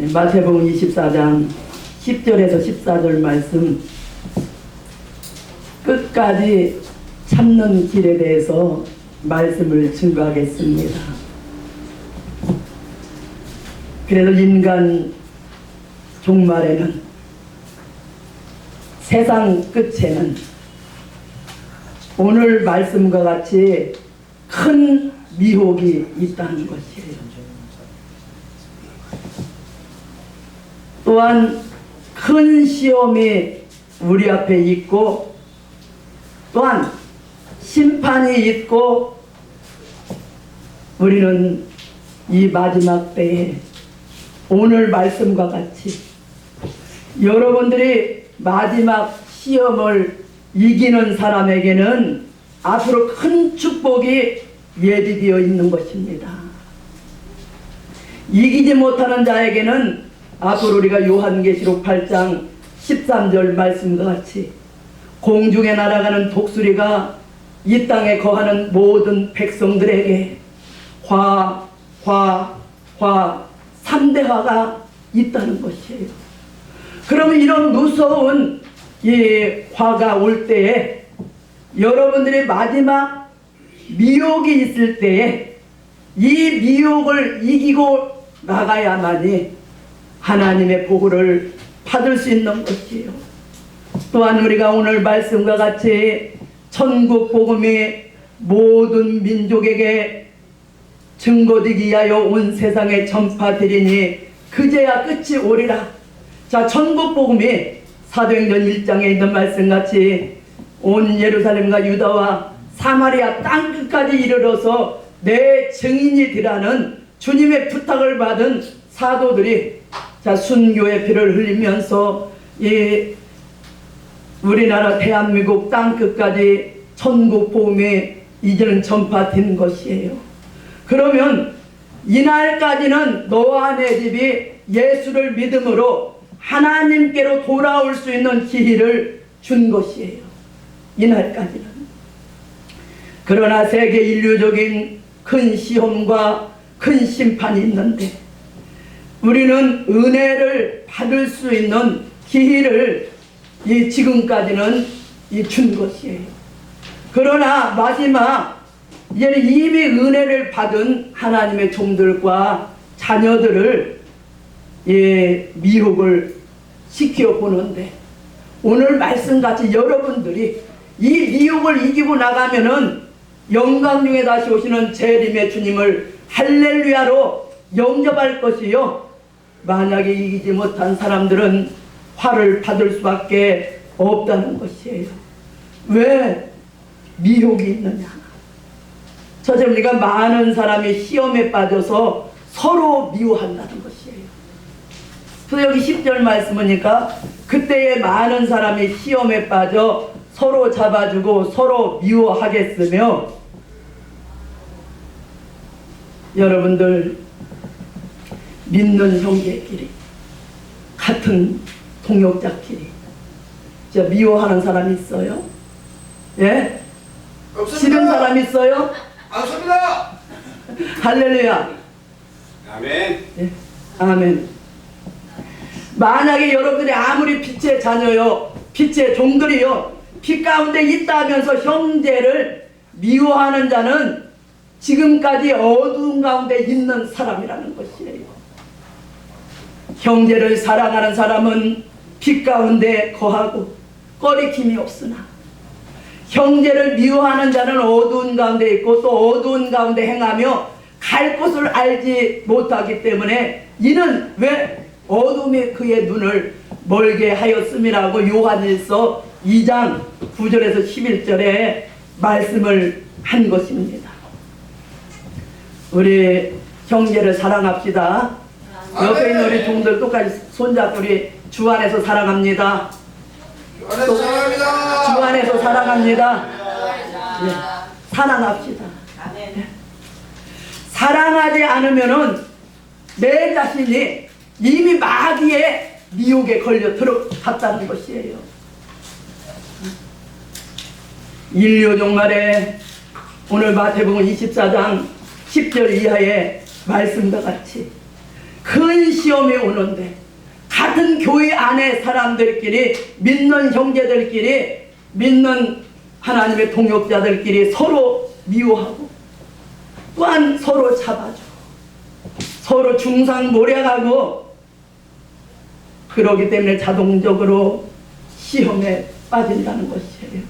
마태복음 24장 10절에서 14절 말씀, 끝까지 참는 길에 대해서 말씀을 증거하겠습니다. 그래도 인간 종말에는, 세상 끝에는 오늘 말씀과 같이 큰 미혹이 있다는 것이에요. 또한 큰 시험이 우리 앞에 있고, 또한 심판이 있고, 우리는 이 마지막 때에 오늘 말씀과 같이 여러분들이 마지막 시험을 이기는 사람에게는 앞으로 큰 축복이 예비되어 있는 것입니다. 이기지 못하는 자에게는 앞으로 우리가 요한계시록 8장 13절 말씀과 같이 공중에 날아가는 독수리가 이 땅에 거하는 모든 백성들에게 화, 3대 화가 있다는 것이에요. 그러면 이런 무서운 이 화가 올 때에 여러분들의 마지막 미혹이 있을 때에 이 미혹을 이기고 나가야만이 하나님의 보호를 받을 수 있는 것이에요. 또한 우리가 오늘 말씀과 같이 천국 복음이 모든 민족에게 증거되기 위하여 온 세상에 전파되리니 그제야 끝이 오리라. 자, 천국 복음이 사도행전 1장에 있는 말씀같이 온 예루살렘과 유다와 사마리아 땅끝까지 이르러서 내 증인이 되라는 주님의 부탁을 받은 사도들이, 자, 순교의 피를 흘리면서 이 우리나라 대한민국 땅끝까지 천국 복음이 이제는 전파된 것이에요. 그러면 이날까지는 너와 내 집이 예수를 믿음으로 하나님께로 돌아올 수 있는 기회를 준 것이에요. 이날까지는. 그러나 세계 인류적인 큰 시험과 큰 심판이 있는데 우리는 은혜를 받을 수 있는 기회를 지금까지는 준 것이에요. 그러나 마지막 이제는 이미 은혜를 받은 하나님의 종들과 자녀들을 미혹을 시켜보는데, 오늘 말씀같이 여러분들이 이 미혹을 이기고 나가면은 영광 중에 다시 오시는 재림의 주님을 할렐루야로 영접할 것이요, 만약에 이기지 못한 사람들은 화를 받을 수밖에 없다는 것이에요. 왜 미혹이 있느냐? 첫째, 우리가 많은 사람이 시험에 빠져서 서로 미워한다는 것이에요. 그래서 여기 10절 말씀 보니까 그때에 많은 사람이 시험에 빠져 서로 잡아주고 서로 미워하겠으며, 여러분들 믿는 형제끼리, 같은 동역자끼리 진짜 미워하는 사람 있어요? 예? 없습니다. 싫은 사람 있어요? 없습니다. 할렐루야. 아멘. 예? 아멘. 만약에 여러분들이 아무리 빛의 자녀요, 빛의 종들이요, 빛 가운데 있다 하면서 형제를 미워하는 자는 지금까지 어두운 가운데 있는 사람이라는 것이에요. 형제를 사랑하는 사람은 빛 가운데 거하고 꺼리킴이 없으나, 형제를 미워하는 자는 어두운 가운데 있고 또 어두운 가운데 행하며 갈 곳을 알지 못하기 때문에 이는 왜 어둠이 그의 눈을 멀게 하였음이라고 요한일서 2장 9절에서 11절에 말씀을 한 것입니다. 우리 형제를 사랑합시다. 옆에 있는 우리 종들 똑같이 손잡고 우리 주 안에서 사랑합니다. 안에서 사랑합니다. 주 안에서 사랑합니다. 네, 사랑합시다. 네. 사랑하지 않으면은 내 자신이 이미 마귀의 미혹에 걸려 들어갔다는 것이에요. 인류 종말에 오늘 마태복음 24장 10절 이하의 말씀과 같이 큰 시험이 오는데 같은 교회 안에 사람들끼리, 믿는 형제들끼리, 믿는 하나님의 동역자들끼리 서로 미워하고 또한 서로 잡아주고 서로 중상모략하고, 그러기 때문에 자동적으로 시험에 빠진다는 것이에요.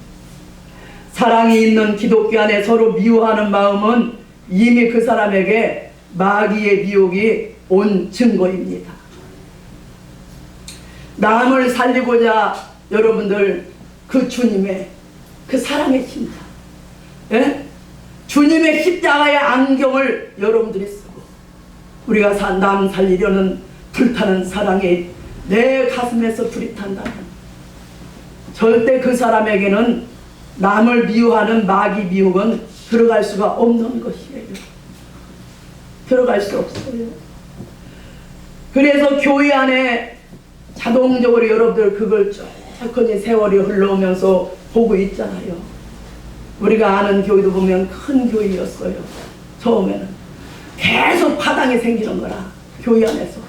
사랑이 있는 기독교 안에 서로 미워하는 마음은 이미 그 사람에게 마귀의 미혹이 온 증거입니다. 남을 살리고자 여러분들 그 주님의 그 사랑의 심장, 예? 주님의 십자가의 안경을 여러분들이 쓰고 우리가 남 살리려는 불타는 사랑이 내 가슴에서 불이 탄다면 절대 그 사람에게는 남을 미워하는 마귀 미혹은 들어갈 수가 없는 것이에요. 들어갈 수 없어요. 그래서 교회 안에 자동적으로 여러분들 그걸 천천히 세월이 흘러오면서 보고 있잖아요. 우리가 아는 교회도 보면 큰 교회였어요. 처음에는 계속 파당이 생기는 거라. 교회 안에서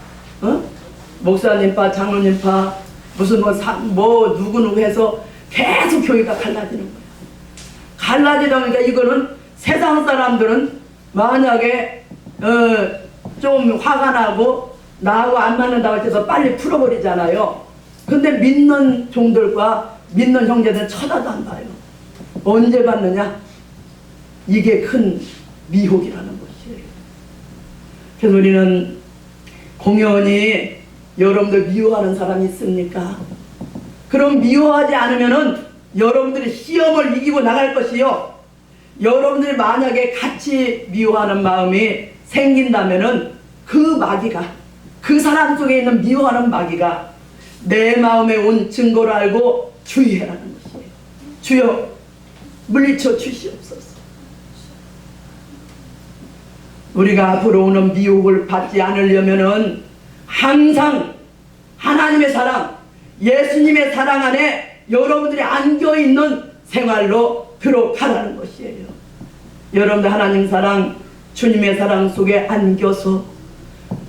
목사님파, 장로님파, 무슨 누구 해서 계속 교회가 갈라지는 거예요. 갈라지다 보니까 이거는 세상 사람들은 만약에 좀 화가 나고 나하고 안 맞는다고 해서 빨리 풀어버리잖아요. 근데 믿는 종들과 믿는 형제들은 쳐다도 안 봐요. 언제 받느냐? 이게 큰 미혹이라는 것이에요. 그래서 우리는 공연히 여러분들 미워하는 사람이 있습니까? 그럼 미워하지 않으면은 여러분들이 시험을 이기고 나갈 것이요. 여러분들이 만약에 같이 미워하는 마음이 생긴다면은 그 마귀가, 그 사람 속에 있는 미워하는 마귀가 내 마음에 온 증거를 알고 주의해라는 것이에요. 주여 물리쳐 주시옵소서. 우리가 앞으로 오는 미혹을 받지 않으려면은 항상 하나님의 사랑, 예수님의 사랑 안에 여러분들이 안겨있는 생활로 들어가라는 것이에요. 여러분들 하나님 사랑, 주님의 사랑 속에 안겨서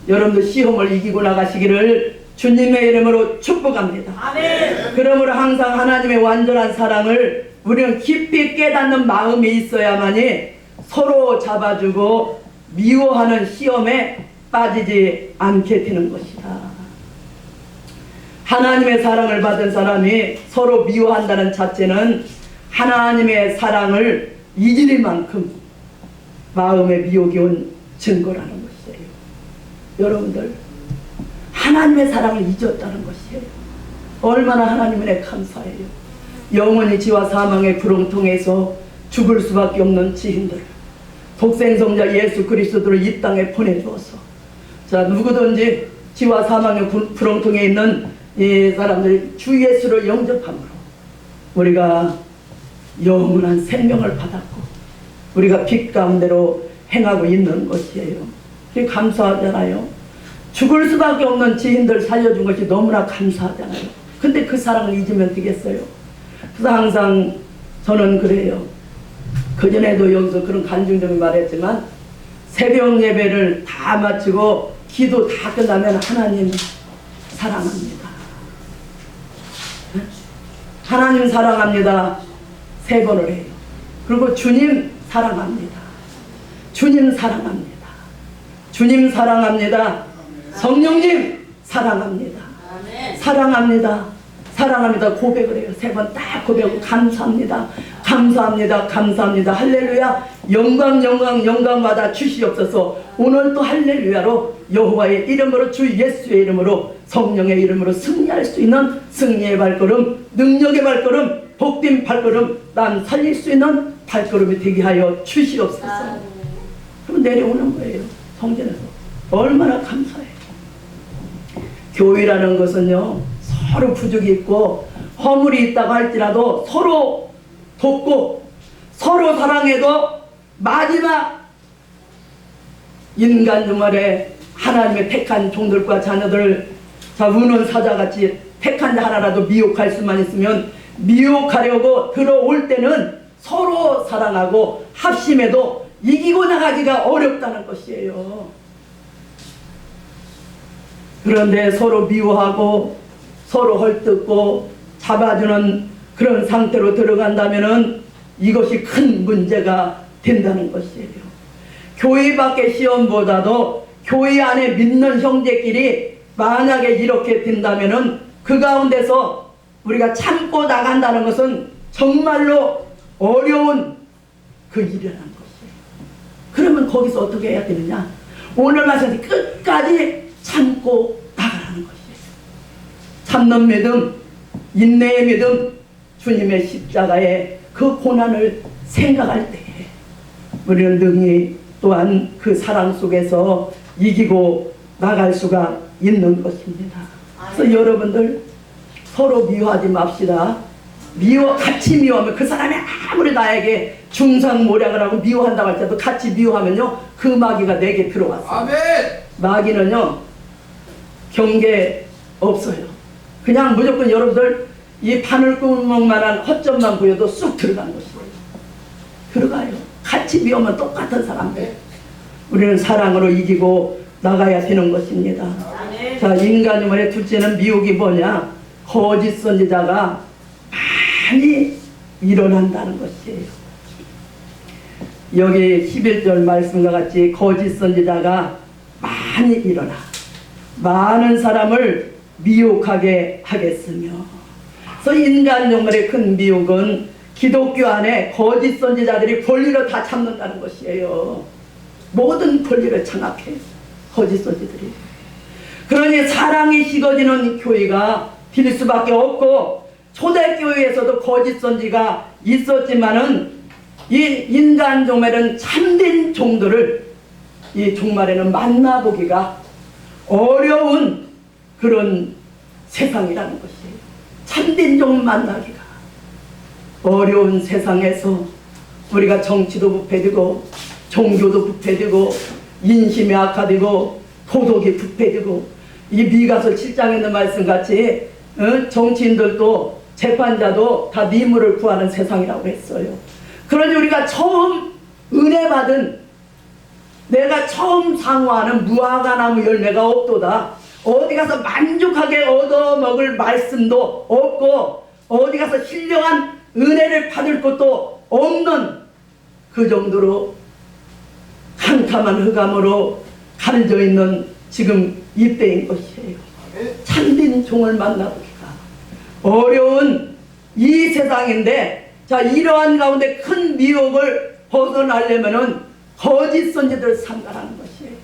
여러분들 시험을 이기고 나가시기를 주님의 이름으로 축복합니다. 아멘. 그러므로 항상 하나님의 완전한 사랑을 우리는 깊이 깨닫는 마음이 있어야만이 서로 잡아주고 미워하는 시험에 빠지지 않게 되는 것이다. 하나님의 사랑을 받은 사람이 서로 미워한다는 자체는 하나님의 사랑을 잊을 만큼 마음에 미혹이 온 증거라는 것이에요. 여러분들 하나님의 사랑을 잊었다는 것이에요. 얼마나 하나님 은혜 감사해요. 영원히 지와 사망의 구렁텅이에서 죽을 수밖에 없는 지인들, 독생성자 예수 그리스도를 이 땅에 보내주어서 자 누구든지 지와 사망의 구렁텅이에 있는 이 사람들이 주 예수를 영접함으로 우리가 영원한 생명을 받았고 우리가 빛 가운데로 행하고 있는 것이에요. 감사하잖아요. 죽을 수밖에 없는 지인들 살려준 것이 너무나 감사하잖아요. 근데 그 사랑을 잊으면 되겠어요? 그래서 항상 저는 그래요. 그전에도 여기서 그런 간증적인 말했지만 새벽 예배를 다 마치고 기도 다 끝나면 하나님 사랑합니다. 하나님 사랑합니다. 3번을 해요. 그리고 주님 사랑합니다. 주님 사랑합니다. 주님 사랑합니다. 성령님 사랑합니다. 사랑합니다. 사랑합니다. 고백을 해요. 3번 딱 고백하고 감사합니다. 감사합니다. 감사합니다. 할렐루야. 영광 영광 영광받아 주시옵소서. 오늘 또 할렐루야로 여호와의 이름으로 주 예수의 이름으로 성령의 이름으로 승리할 수 있는 승리의 발걸음, 능력의 발걸음, 복된 발걸음, 난 살릴 수 있는 발걸음이 되게 하여 주시옵소서. 그럼 내려오는 거예요. 성전에서. 얼마나 감사해요. 교회라는 것은요 서로 부족이 있고 허물이 있다고 할지라도 서로 돕고 서로 사랑해도 마지막 인간 주말에 하나님의 택한 종들과 자녀들 자 우는 사자같이 택한 자 하나라도 미혹할 수만 있으면 미혹하려고 들어올 때는 서로 사랑하고 합심해도 이기고 나가기가 어렵다는 것이에요. 그런데 서로 미워하고 서로 헐뜯고 잡아주는 그런 상태로 들어간다면은 이것이 큰 문제가 된다는 것이에요. 교회 밖의 시험보다도 교회 안에 믿는 형제끼리 만약에 이렇게 된다면은 그 가운데서 우리가 참고 나간다는 것은 정말로 어려운 그 일이라는 것이에요. 그러면 거기서 어떻게 해야 되느냐? 오늘 말씀 끝까지 참고 나가라는 것이에요. 참는 믿음, 인내의 믿음, 주님의 십자가의 그 고난을 생각할 때에 우리는 능히 또한 그 사랑 속에서 이기고 나갈 수가 있는 것입니다. 그래서 여러분들 서로 미워하지 맙시다. 같이 미워하면 그 사람이 아무리 나에게 중상모략을 하고 미워한다고 할때도 같이 미워하면요 그 마귀가 내게 들어왔어요. 아멘. 마귀는요 경계 없어요. 그냥 무조건 여러분들 이 바늘구멍만한 허점만 보여도 쑥 들어가는 것이에요. 들어가요. 같이 미우면 똑같은 사람들. 우리는 사랑으로 이기고 나가야 되는 것입니다. 자, 인간의 둘째는 미혹이 뭐냐? 거짓 선지자가 많이 일어난다는 것이에요. 여기 11절 말씀과 같이 거짓 선지자가 많이 일어나 많은 사람을 미혹하게 하겠으며, 그래서 인간 영혼의 큰 미혹은 기독교 안에 거짓 선지자들이 권리를 다 잡는다는 것이에요. 모든 권리를 장악해 거짓 선지들이. 그러니 사랑이 식어지는 교회가 될 수밖에 없고, 초대교회에서도 거짓 선지가 있었지만은 이 인간 종말은 참된 종들을 이 종말에는 만나보기가 어려운 그런 세상이라는 것이에요. 참된 종 만나기가 어려운 세상에서 우리가 정치도 부패되고 종교도 부패되고 인심이 악화되고 도덕이 부패되고, 이 미가서 7장에 있는 말씀같이 정치인들도 재판자도 다 뇌물을 구하는 세상이라고 했어요. 그러니 우리가 처음 은혜 받은, 내가 처음 상호하는 무화과나무 열매가 없도다. 어디 가서 만족하게 얻어먹을 말씀도 없고 어디 가서 신령한 은혜를 받을 것도 없는 그 정도로 캄캄한 흑암으로 가려져 있는 지금 이때인 것이에요. 참된 종을 만나보기가 어려운 이 세상인데, 자, 이러한 가운데 큰 미혹을 벗어나려면은 거짓 선지자들을 삼가라는 것이에요.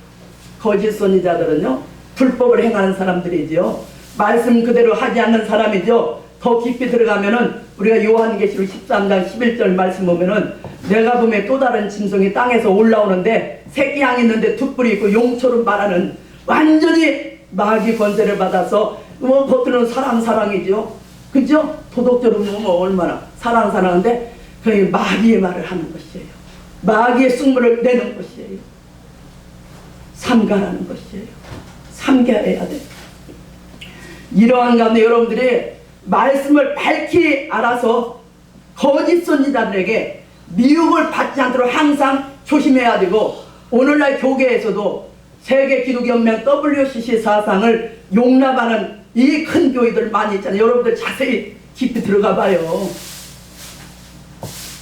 거짓 선지자들은요 불법을 행하는 사람들이죠. 말씀 그대로 하지 않는 사람이죠. 더 깊이 들어가면은 우리가 요한계시록 13장 11절 말씀 보면은 내가 보면 또 다른 짐승이 땅에서 올라오는데 새끼 양 있는데 두 뿔이 있고 용처럼 말하는, 완전히 마귀 권세를 받아서 겉으로는 사랑이죠. 그죠? 도덕적으로 뭐 얼마나 사랑하는데 그 마귀의 말을 하는 것이에요. 마귀의 승부를 내는 것이에요. 삼가라는 것이에요. 삼가해야 돼. 이러한 가운데 여러분들이 말씀을 밝히 알아서 거짓 선지자들에게 미혹을 받지 않도록 항상 조심해야 되고, 오늘날 교계에서도 세계 기독연맹 WCC 사상을 용납하는 이 큰 교회들 많이 있잖아요. 여러분들 자세히 깊이 들어가 봐요.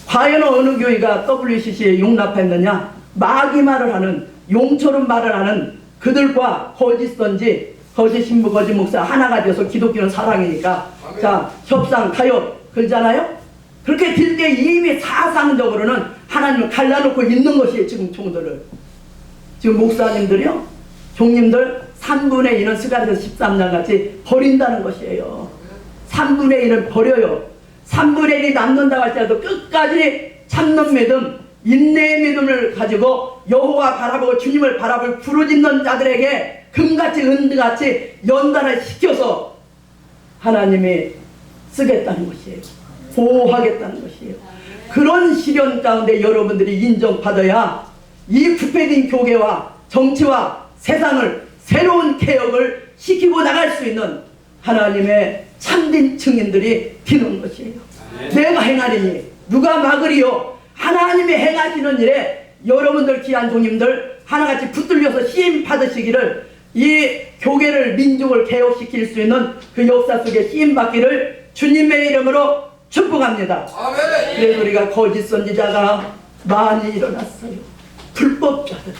과연 어느 교회가 WCC에 용납했느냐? 마귀 말을 하는, 용처럼 말을 하는 그들과 거짓 선지, 거짓 신부, 거짓 목사 하나가 되어서 기독교는 사랑이니까 자 협상 타협 그러잖아요. 그렇게 될 때 이미 사상적으로는 하나님을 갈라놓고 있는 것이에요. 지금 종들을, 지금 목사님들이요, 종님들 3분의 1은 스가랴서 13장 같이 버린다는 것이에요. 3분의 1은 버려요. 3분의 1이 남는다고 할지라도 끝까지 참는 믿음, 인내의 믿음을 가지고 여호와 바라보고 주님을 바라볼 부르짖는 자들에게 금같이 은같이 연단을 시켜서 하나님이 쓰겠다는 것이에요. 보호하겠다는 것이에요. 그런 시련 가운데 여러분들이 인정받아야 이 부패된 교계와 정치와 세상을 새로운 개혁을 시키고 나갈 수 있는 하나님의 참된 증인들이 되는 것이에요. 내가 행하리니 누가 막으리요? 하나님이 행하시는 일에 여러분들 귀한 종님들 하나같이 붙들려서 시임 받으시기를 이 교계를 민족을 개혁시킬 수 있는 그 역사 속에 쓰임받기를 주님의 이름으로 축복합니다. 아멘. 그래서 우리가 거짓 선지자가 많이 일어났어요. 불법자들이.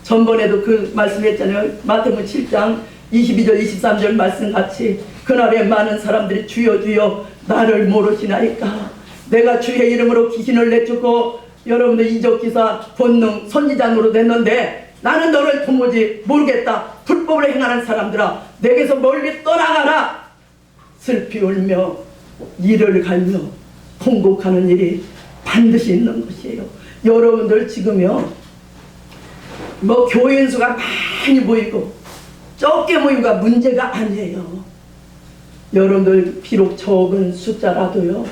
전번에도 그 말씀했잖아요. 마태복음 7장 22절 23절 말씀같이 그날에 많은 사람들이 주여 주여 나를 모르시나이까 내가 주의 이름으로 귀신을 내쫓고 여러분들 이적기사 본능 선지자 노릇했는데 나는 너를 도무지 모르겠다. 불법을 행하는 사람들아 내게서 멀리 떠나가라. 슬피 울며 이를 갈며 통곡하는 일이 반드시 있는 것이에요. 여러분들 지금요 뭐 교인 수가 많이 모이고 적게 모이고가 문제가 아니에요. 여러분들 비록 적은 숫자라도요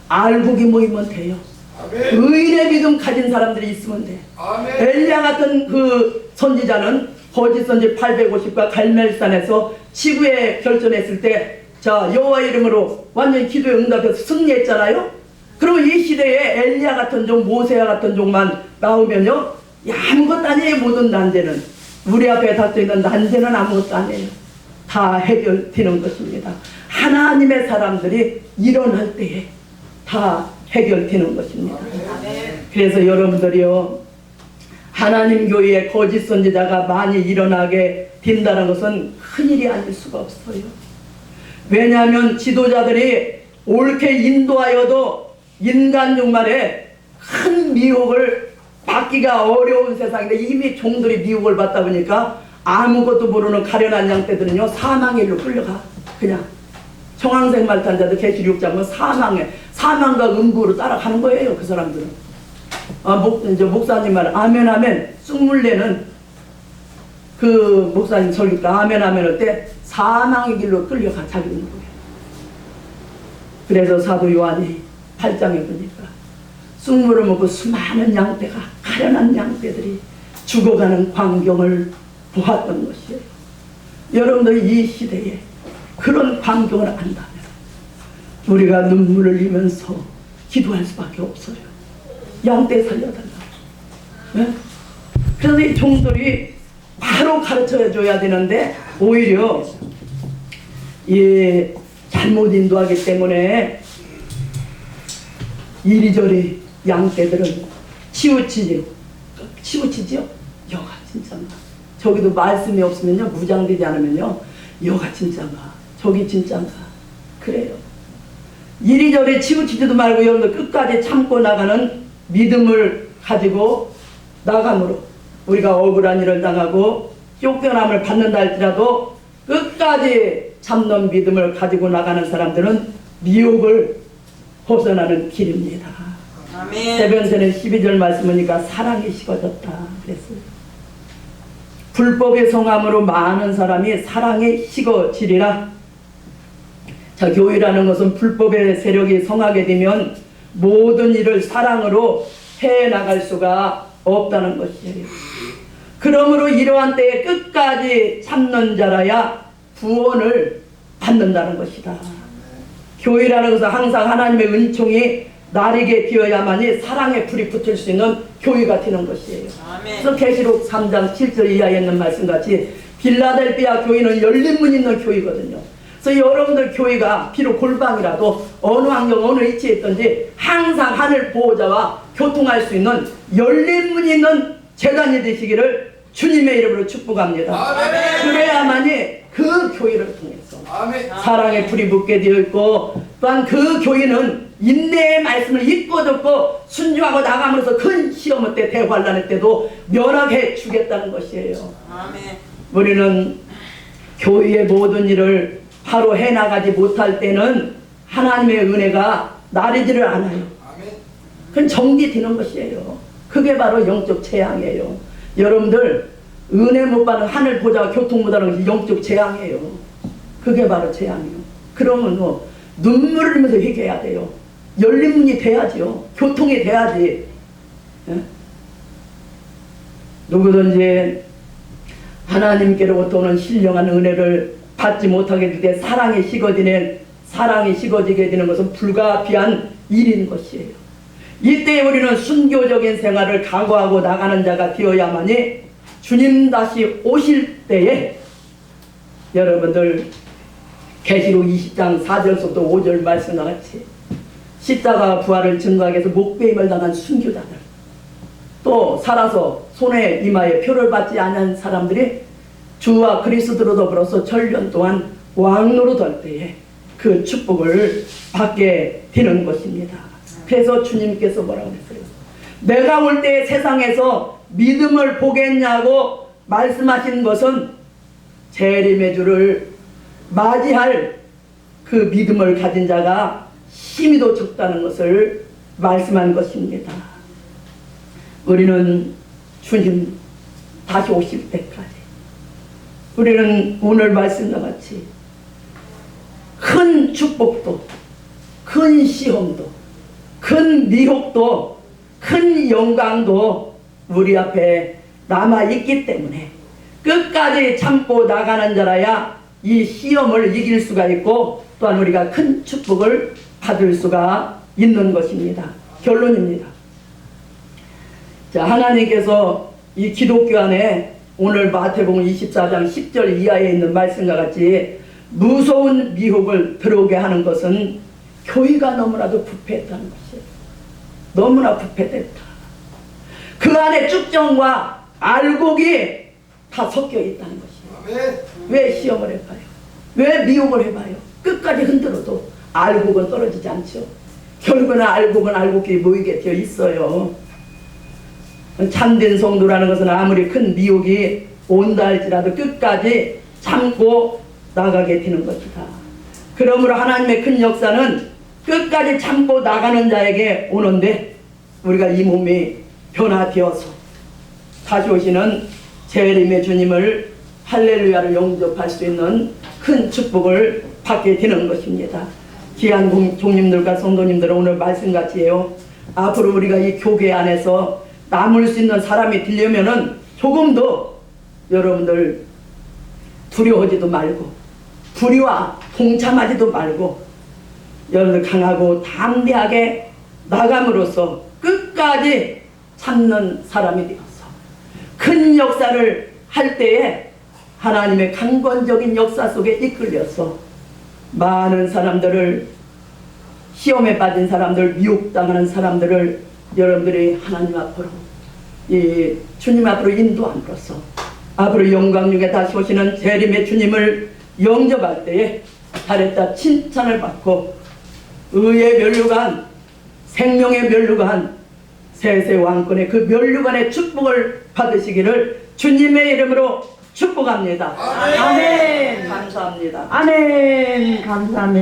알곡이 모이면 돼요. 아멘. 의인의 믿음 가진 사람들이 있으면 돼. 아멘. 엘리야 같은 그 선지자는 거짓 선지 850과 갈멜산에서 지구에 결전했을 때 자 여호와 이름으로 완전히 기도에 응답해서 승리했잖아요. 그리고 이 시대에 엘리야 같은 종 모세야 같은 종만 나오면요 아무것도 아니에요. 모든 난제는 우리 앞에 닥쳐있는 난제는 아무것도 아니에요. 다 해결되는 것입니다. 하나님의 사람들이 일어날 때에 다 해결되는 것입니다. 그래서 여러분들이요 하나님 교회에 거짓 선지자가 많이 일어나게 된다는 것은 큰일이 아닐 수가 없어요. 왜냐하면 지도자들이 옳게 인도하여도 인간 종말에 큰 미혹을 받기가 어려운 세상인데 이미 종들이 미혹을 받다 보니까 아무것도 모르는 가련한 양떼들은요 사망의 일로 끌려가. 그냥 청황색 말탄자들 계시록 잡으면 사망과 음부로 따라가는 거예요. 그 사람들은 목사님 말 아멘 아멘 쑥물내는 그 목사님 설교가 아멘 아멘 할 때 사망의 길로 끌려가 자기는 거예요. 그래서 사도 요한이 8장에 보니까 쑥물을 먹고 수많은 양떼가 가련한 양떼들이 죽어가는 광경을 보았던 것이에요. 여러분들 이 시대에 그런 광경을 안다면 우리가 눈물을 흘리면서 기도할 수밖에 없어요. 양떼 살려달라고. 네? 그래서 이 종들이 바로 가르쳐줘야 되는데 오히려 잘못 인도하기 때문에 이리저리 양떼들은 치우치지요. 여가 진짠가. 저기도 말씀이 없으면요 무장되지 않으면요 여가 진짠가 저기 진짠가 그래요. 이리저리 치우치지도 말고 여러분들 끝까지 참고 나가는 믿음을 가지고 나감으로 우리가 억울한 일을 당하고 쫓겨남을 받는다 할지라도 끝까지 참는 믿음을 가지고 나가는 사람들은 미혹을 벗어나는 길입니다. 아멘. 세변세는 12절 말씀이니까 사랑이 식어졌다 그랬어요. 불법의 성함으로 많은 사람이 사랑이 식어지리라. 자, 교회라는 것은 불법의 세력이 성하게 되면 모든 일을 사랑으로 해나갈 수가 없다는 것이에요. 그러므로 이러한 때에 끝까지 참는 자라야 구원을 받는다는 것이다. 교회라는 것은 항상 하나님의 은총이 나리게 되어야만이 사랑의 불이 붙을 수 있는 교회가 되는 것이에요. 아멘. 그래서 계시록 3장 7절 이하에 있는 말씀같이 빌라델비아 교회는 열린 문 있는 교회거든요. 그래서 여러분들 교회가 비록 골방이라도 어느 환경 어느 위치에 있든지 항상 하늘 보호자와 교통할 수 있는 열린 문 있는 재단이 되시기를 주님의 이름으로 축복합니다. 아멘. 그래야만이 그 교회를 통해서 아멘. 사랑의 불이 붙게 되어 있고 또한 그 교회는 인내의 말씀을 읽고 듣고 순종하고 나감으로써 큰 시험 때 대환란의 때도 면하게 주겠다는 것이에요. 아멘. 우리는 교회의 모든 일을 바로 해나가지 못할 때는 하나님의 은혜가 나리지를 않아요. 아멘. 그건 정지되는 것이에요. 그게 바로 영적 재앙이에요. 여러분들 은혜 못 받는 하늘 보좌와 교통 못 하는 것이 영적 재앙이에요. 그게 바로 재앙이에요. 그러면 뭐 눈물을 흘리면서 회개해야 돼요. 열린 문이 돼야지요. 교통이 돼야지. 예? 누구든지 하나님께로부터 오는 신령한 은혜를 받지 못하게 될 때 사랑이 식어지게 되는 것은 불가피한 일인 것이에요. 이때 우리는 순교적인 생활을 각오하고 나가는 자가 되어야만이 주님 다시 오실 때에 여러분들 계시록 20장 4절부터 5절 말씀과 같이 십자가 부활을 증거하기 위해서 목배임을 당한 순교자들, 또 살아서 손에 이마에 표를 받지 않은 사람들이 주와 그리스도로 더불어서 전년 동안 왕노릇할 때에 그 축복을 받게 되는 것입니다. 그래서 주님께서 뭐라고 했어요? 내가 올 때 세상에서 믿음을 보겠냐고 말씀하신 것은 재림의 주를 맞이할 그 믿음을 가진 자가 힘이도 적다는 것을 말씀한 것입니다. 우리는 주님 다시 오실 때까지 우리는 오늘 말씀과 같이 큰 축복도, 큰 시험도, 큰 미혹도, 큰 영광도 우리 앞에 남아있기 때문에 끝까지 참고 나가는 자라야 이 시험을 이길 수가 있고 또한 우리가 큰 축복을 받을 수가 있는 것입니다. 결론입니다. 자, 하나님께서 이 기독교 안에 오늘 마태복음 24장 10절 이하에 있는 말씀과 같이 무서운 미혹을 들어오게 하는 것은 교회가 너무나도 부패했다는 것이에요. 너무나 부패됐다. 그 안에 쭉정과 알곡이 다 섞여 있다는 것이에요. 아멘. 왜 시험을 해봐요? 왜 미혹을 해봐요? 끝까지 흔들어도 알곡은 떨어지지 않죠. 결국은 알곡은 알곡끼리 모이게 되어 있어요. 참된 성도라는 것은 아무리 큰 미혹이 온다 할지라도 끝까지 참고 나가게 되는 것이다. 그러므로 하나님의 큰 역사는 끝까지 참고 나가는 자에게 오는데 우리가 이 몸이 변화되어서 다시 오시는 재림의 주님을 할렐루야를 영접할 수 있는 큰 축복을 받게 되는 것입니다. 귀한 종님들과 성도님들은 오늘 말씀같이 해요. 앞으로 우리가 이 교회 안에서 남을 수 있는 사람이 되려면은 조금 더 여러분들 두려워하지도 말고 불의와 동참하지도 말고 여러분들 강하고 담대하게 나감으로써 끝까지 참는 사람이 되어서 큰 역사를 할 때에 하나님의 강권적인 역사 속에 이끌려서 많은 사람들을 시험에 빠진 사람들, 미혹당하는 사람들을 여러분들이 하나님 앞으로 이 주님 앞으로 인도함으로써 앞으로 영광중에 다시 오시는 재림의 주님을 영접할 때에 잘했다 칭찬을 받고 의의 면류관, 생명의 면류관, 세세 왕권의 그 면류관의 축복을 받으시기를 주님의 이름으로 축복합니다. 아멘. 아멘. 감사합니다. 아멘. 감사합니다.